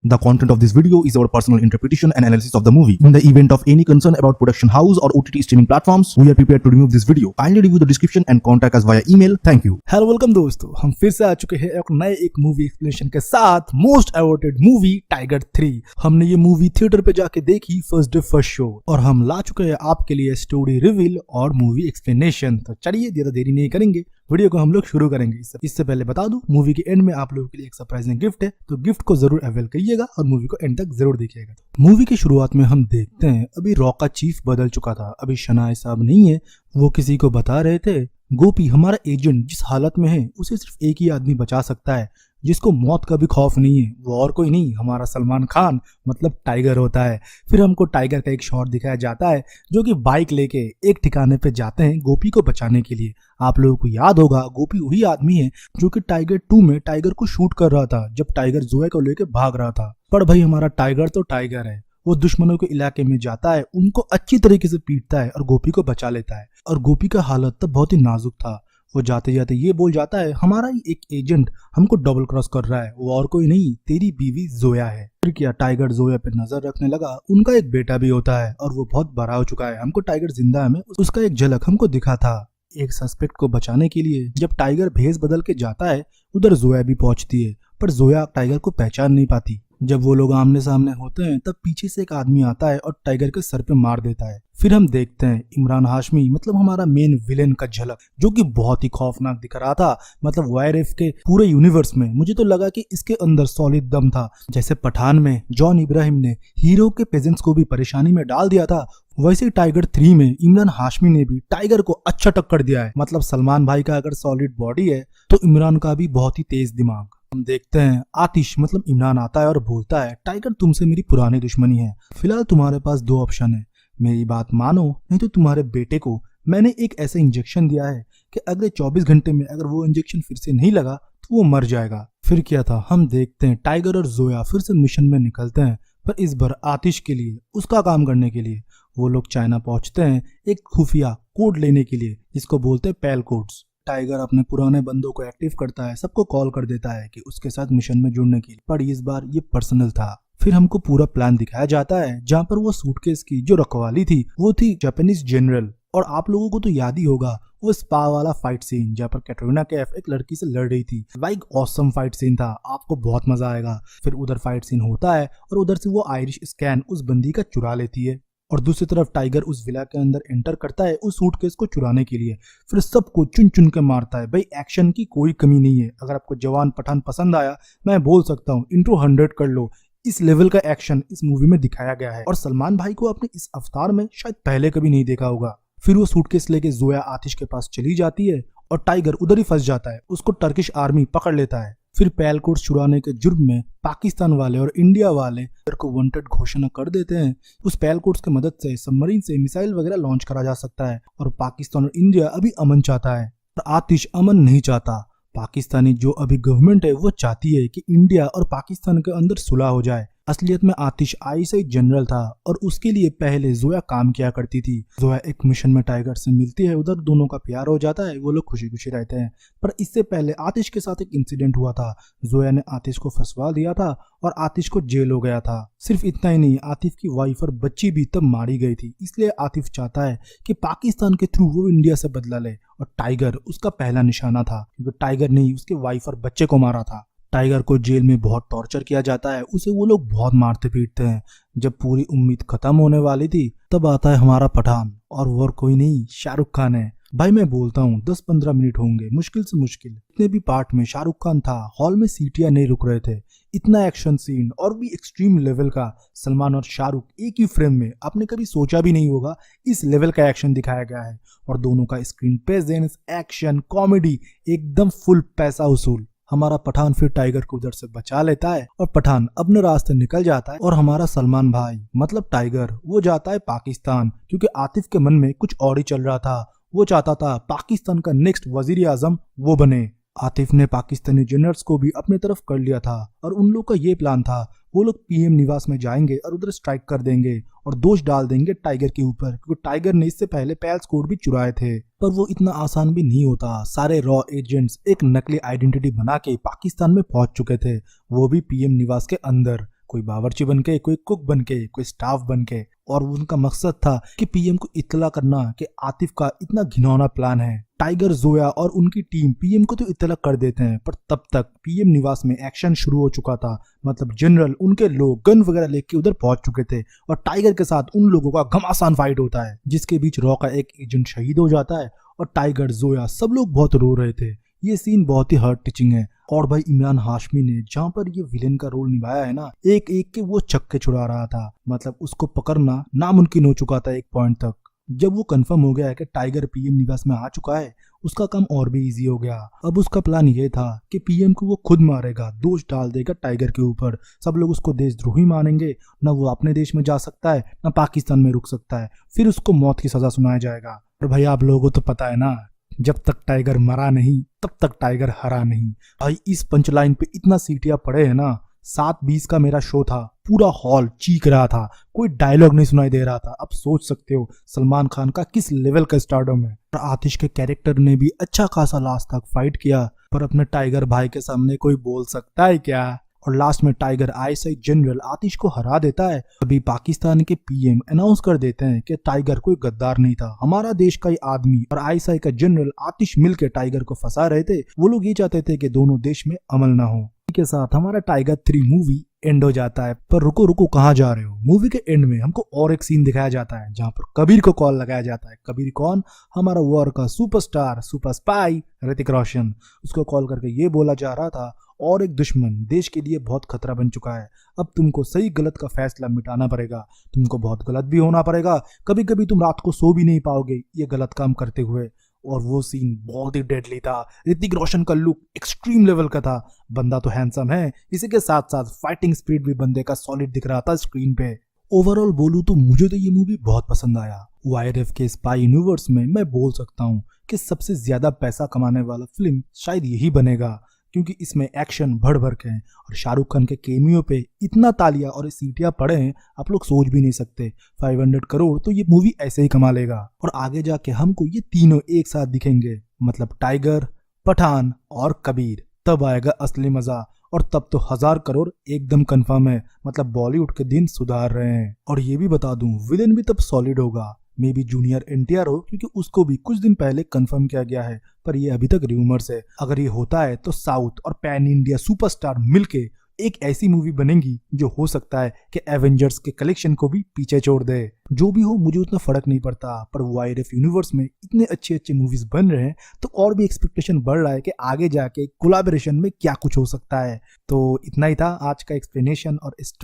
The content of this video is our personal interpretation and analysis of the movie. In the event of any concern about production house or OTT streaming platforms, we are prepared to remove this video. Kindly review the description and contact us via email. Thank you. Hello welcome दोस्तों, हम फिर से आ चुके हैं एक movie explanation के साथ। Most awarded movie tiger 3। हमने ये मूवी थिएटर पे जाके देखी फर्स्ट डे फर्स्ट शो, और हम ला चुके हैं आपके लिए स्टोरी रिवील और मूवी एक्सप्लेनेशन। तो चलिए ज्यादा देरी नहीं करेंगे, वीडियो को हम लोग शुरू करेंगे। इससे पहले बता दूं, मूवी के एंड में आप लोगों के लिए एक सरप्राइजिंग गिफ्ट है, तो गिफ्ट को जरूर अवेल करिएगा और मूवी को एंड तक जरूर देखिएगा। मूवी की शुरुआत में हम देखते हैं अभी रॉ का चीफ बदल चुका था, अभी शनाए साहब नहीं है। वो किसी को बता रहे थे, गोपी हमारा एजेंट जिस हालत में है उसे सिर्फ एक ही आदमी बचा सकता है, जिसको मौत का भी खौफ नहीं है, वो और कोई नहीं हमारा सलमान खान मतलब टाइगर होता है। फिर हमको टाइगर का एक शॉट दिखाया जाता है जो कि बाइक लेके एक ठिकाने पे जाते हैं गोपी को बचाने के लिए। आप लोगों को याद होगा, गोपी वही आदमी है जो कि टाइगर 2 में टाइगर को शूट कर रहा था जब टाइगर जोया को लेके भाग रहा था। पर भाई हमारा टाइगर तो टाइगर है, वो दुश्मनों के इलाके में जाता है, उनको अच्छी तरीके से पीटता है और गोपी को बचा लेता है। और गोपी का हालत तब बहुत ही नाजुक था। वो जाते जाते ये बोल जाता है, हमारा ही एक एजेंट हमको डबल क्रॉस कर रहा है, वो और कोई नहीं तेरी बीवी जोया है। फिर क्या टाइगर जोया पे नजर रखने लगा, उनका एक बेटा भी होता है और वो बहुत बड़ा हो चुका है। हमको टाइगर जिंदा में उसका एक झलक हमको दिखा था। एक सस्पेक्ट को बचाने के लिए जब टाइगर भेस बदल के जाता है, उधर जोया भी पहुंचती है, पर जोया टाइगर को पहचान नहीं पाती। जब वो लोग आमने सामने होते हैं तब पीछे से एक आदमी आता है और टाइगर के सर पे मार देता है। फिर हम देखते हैं इमरान हाशमी मतलब हमारा मेन विलेन का झलक, जो कि बहुत ही खौफनाक दिख रहा था। मतलब वायरफ के पूरे यूनिवर्स में मुझे तो लगा कि इसके अंदर सॉलिड दम था। जैसे पठान में जॉन इब्राहिम ने हीरो के पेजेंट्स को भी परेशानी में डाल दिया था, वैसे टाइगर 3 में इमरान हाशमी ने भी टाइगर को अच्छा टक्कर दिया है। मतलब सलमान भाई का अगर सॉलिड बॉडी है तो इमरान का भी बहुत ही तेज दिमाग। हम देखते हैं आतिश मतलब इमरान आता है और बोलता है, टाइगर तुमसे मेरी पुरानी दुश्मनी है, फिलहाल तुम्हारे पास 2 ऑप्शन है, मेरी बात मानो नहीं तो तुम्हारे बेटे को मैंने एक ऐसा इंजेक्शन दिया है कि अगले 24 घंटे में अगर वो इंजेक्शन फिर से नहीं लगा तो वो मर जाएगा। फिर क्या था, हम देखते हैं टाइगर और जोया फिर से मिशन में निकलते हैं, पर इस बार आतिश के लिए, उसका काम करने के लिए वो लोग चाइना पहुंचते हैं एक खुफिया कोड लेने के लिए, जिसको बोलते हैं पैल कोड्स। टाइगर अपने पुराने बंदों को एक्टिव करता है, सबको कॉल कर देता है कि उसके साथ मिशन में जुड़ने के लिए, पर इस बार ये पर्सनल था। फिर हमको पूरा प्लान दिखाया जाता है जहाँ पर वो सूटकेस की जो रखवाली थी वो थी जापानीज जनरल। और आप लोगों को तो याद ही होगा वो स्पा वाला फाइट सीन जहाँ पर कैटरीना कैफ एक लड़की से लड़ रही थी। लाइक ऑसम फाइट सीन था, आपको बहुत मजा आएगा। फिर उधर फाइट सीन होता है और उधर से वो आयरिश स्कैन उस बंदी का चुरा लेती है, और दूसरी तरफ टाइगर उस विला के अंदर एंटर करता है उस सूटकेस को चुराने के लिए। फिर सबको चुन चुन के मारता है। भाई एक्शन की कोई कमी नहीं है। अगर आपको जवान पठान पसंद आया, मैं बोल सकता हूँ इंट्रो 100 कर लो। इस लेवल का एक्शन इस मूवी में दिखाया गया है, और सलमान भाई को आपने इस अवतार में शायद पहले कभी नहीं देखा होगा। फिर वो सूटकेस लेके जोया आतिश के पास चली जाती है और टाइगर उधर ही फंस जाता है, उसको टर्किश आर्मी पकड़ लेता है। फिर पैल कोड्स चुराने के जुर्म में पाकिस्तान वाले और इंडिया वाले को वांटेड घोषणा कर देते हैं। उस पैल कोड्स की मदद से सबमरीन से मिसाइल वगैरह लॉन्च करा जा सकता है, और पाकिस्तान और इंडिया अभी अमन चाहता है, पर आतिश अमन नहीं चाहता। पाकिस्तानी जो अभी गवर्नमेंट है वो चाहती है कि इंडिया और पाकिस्तान के अंदर सुलह हो जाए। असलियत में आतिश आईएसआई जनरल था और उसके लिए पहले जोया काम किया करती थी। जोया एक मिशन में टाइगर से मिलती है, उधर दोनों का प्यार हो जाता है, वो लोग खुशी खुशी रहते हैं। पर इससे पहले आतिश के साथ एक इंसिडेंट हुआ था। जोया ने आतिश को फंसवा दिया था और आतिश को जेल हो गया था। सिर्फ इतना ही नहीं, आतिफ की वाइफ और बच्ची भी तब मारी गई थी। इसलिए आतिफ चाहता है कि पाकिस्तान के थ्रू वो इंडिया से बदला ले, और टाइगर उसका पहला निशाना था, क्योंकि टाइगर ने ही उसके वाइफ और बच्चे को मारा था। टाइगर को जेल में बहुत टॉर्चर किया जाता है, उसे वो लोग बहुत मारते पीटते हैं। जब पूरी उम्मीद खत्म होने वाली थी तब आता है हमारा पठान, और वो कोई नहीं शाहरुख खान है। भाई मैं बोलता हूँ 10-15 मिनट होंगे मुश्किल से मुश्किल। इतने भी पार्ट में शाहरुख खान था, हॉल में सीटियां नहीं रुक रहे थे। इतना एक्शन सीन और भी एक्सट्रीम लेवल का सलमान और शाहरुख एक ही फ्रेम में, आपने कभी सोचा भी नहीं होगा इस लेवल का एक्शन दिखाया गया है। और दोनों का स्क्रीन प्रेजेंस, एक्शन, कॉमेडी एकदम फुल पैसा वसूल। हमारा पठान फिर टाइगर को उधर से बचा लेता है और पठान अपने रास्ते निकल जाता है, और हमारा सलमान भाई मतलब टाइगर वो जाता है पाकिस्तान, क्योंकि आतिफ के मन में कुछ और ही चल रहा था। वो चाहता था पाकिस्तान का नेक्स्ट वजीर आजम वो बने। आतिफ ने पाकिस्तानी जनरल्स को भी अपने तरफ कर लिया था, और उन लोग का ये प्लान था वो लोग पीएम निवास में जाएंगे और उधर स्ट्राइक कर देंगे और दोष डाल देंगे टाइगर के ऊपर, क्योंकि टाइगर ने इससे पहले पैल्स कोड भी चुराए थे। पर वो इतना आसान भी नहीं होता। सारे रॉ एजेंट्स एक नकली आइडेंटिटी बना के पाकिस्तान में पहुंच चुके थे, वो भी पीएम निवास के अंदर। कोई बावर्ची बन के, कोई कुक बन के, कोई स्टाफ बन के। और उनका मकसद था कि पीएम को इत्तला करना कि आतिफ का इतना घिनौना प्लान है। टाइगर, जोया और उनकी टीम पीएम को तो इत्तला कर देते हैं, पर तब तक पीएम निवास में एक्शन शुरू हो चुका था। मतलब जनरल, उनके लोग गन वगैरह लेके उधर पहुंच चुके थे और टाइगर के साथ उन लोगों का घमासान फाइट होता है, जिसके बीच रॉ का एक एजेंट शहीद हो जाता है और टाइगर, जोया सब लोग बहुत रो रहे थे। ये सीन बहुत ही हार्ट टिचिंग है। और भाई इमरान हाशमी ने जहाँ पर ये विलेन का रोल निभाया है ना, एक एक के वो छक्के छुड़ा रहा था। मतलब उसको पकड़ना नामुमकिन हो चुका था एक पॉइंट तक। जब वो कंफर्म हो गया है कि टाइगर पीएम निवास में आ चुका है, उसका काम और भी इजी हो गया। अब उसका प्लान ये था कि पीएम को वो खुद मारेगा, दोष डाल देगा टाइगर के ऊपर। सब लोग उसको देशद्रोही मानेंगे, ना वो अपने देश में जा सकता है ना पाकिस्तान में रुक सकता है। फिर उसको मौत की सजा सुनाया जाएगा। और भाई आप लोगों को तो पता है ना, जब तक टाइगर मरा नहीं तब तक टाइगर हरा नहीं। भाई इस पंचलाइन पे इतना सीटियां पड़े है ना। 7:20 का मेरा शो था, पूरा हॉल चीख रहा था, कोई डायलॉग नहीं सुनाई दे रहा था। अब सोच सकते हो सलमान खान का किस लेवल का स्टारडम है। और आतिश के कैरेक्टर ने भी अच्छा खासा लास्ट तक फाइट किया, पर अपने टाइगर भाई के सामने कोई बोल सकता है क्या। और लास्ट में टाइगर आईएसआई जनरल आतिश को हरा देता है। अभी पाकिस्तान के पीएम अनाउंस कर देते हैं कि टाइगर कोई गद्दार नहीं था, हमारा देश का ही आदमी और आईएसआई का जनरल आतिश मिलकर टाइगर को फंसा रहे थे। वो लोग ये चाहते थे कि दोनों देश में अमल ना हो। के साथ हमारा टाइगर 3 मूवी एंड हो जाता है। पर रुको रुको, कहाँ जा रहे हो। मूवी के एंड में हमको और एक सीन दिखाया जाता है जहाँ पर कबीर को कॉल लगाया जाता है। कबीर कौन? हमारा वॉर का superstar, super spy Hrithik Roshan. उसको कॉल करके ये बोला जा रहा था, और एक दुश्मन देश के लिए बहुत खतरा बन चुका है। अब तुमको सही गलत का फैसला मिटाना पड़ेगा, तुमको बहुत गलत भी होना पड़ेगा, कभी कभी तुम रात को सो भी नहीं पाओगे ये गलत काम करते हुए। और वो सीन बहुत ही डेडली था। ऋतिक रोशन का लुक एक्सट्रीम लेवल का था। बंदा तो हैंडसम है, इसी के साथ साथ फाइटिंग स्पीड भी बंदे का सॉलिड दिख रहा था स्क्रीन पे। ओवरऑल बोलूं तो मुझे तो ये मूवी बहुत पसंद आया। वाईआरएफ के स्पाई यूनिवर्स में मैं बोल सकता हूँ कि सबसे ज्यादा पैसा कमाने वाला फिल्म शायद यही बनेगा, क्योंकि इसमें एक्शन भर भर के हैं और शाहरुख खान के केमियो पे इतना तालियां और सीटियां पड़े हैं आप लोग सोच भी नहीं सकते। 500 करोड़ तो ये मूवी ऐसे ही कमा लेगा। और आगे जाके हमको ये तीनों एक साथ दिखेंगे, मतलब टाइगर, पठान और कबीर। तब आएगा असली मजा, और तब तो 1000 करोड़ एकदम कंफर्म है। मतलब बॉलीवुड के दिन सुधार रहे हैं। और ये भी बता दूं, विलेन भी तब सॉलिड होगा, मे बी जूनियर एनटीआर हो, क्योंकि उसको भी कुछ दिन पहले कंफर्म किया गया है, पर ये अभी तक रूमर्स है। अगर ये होता है तो साउथ और पैन इंडिया सुपरस्टार मिलके एक ऐसी मूवी बनेगी जो हो सकता है कि एवेंजर्स के कलेक्शन को भी पीछे छोड़ दे। जो भी हो मुझे उतना फर्क नहीं पड़ता, पर वाईआरएफ यूनिवर्स में इतने अच्छे अच्छे मूवीज बन रहे हैं तो और भी एक्सपेक्टेशन बढ़ रहा है कि आगे जाके कोलैबोरेशन में क्या कुछ हो सकता है। तो इतना ही था आज का एक्सप्लेनेशन और स्टोरी।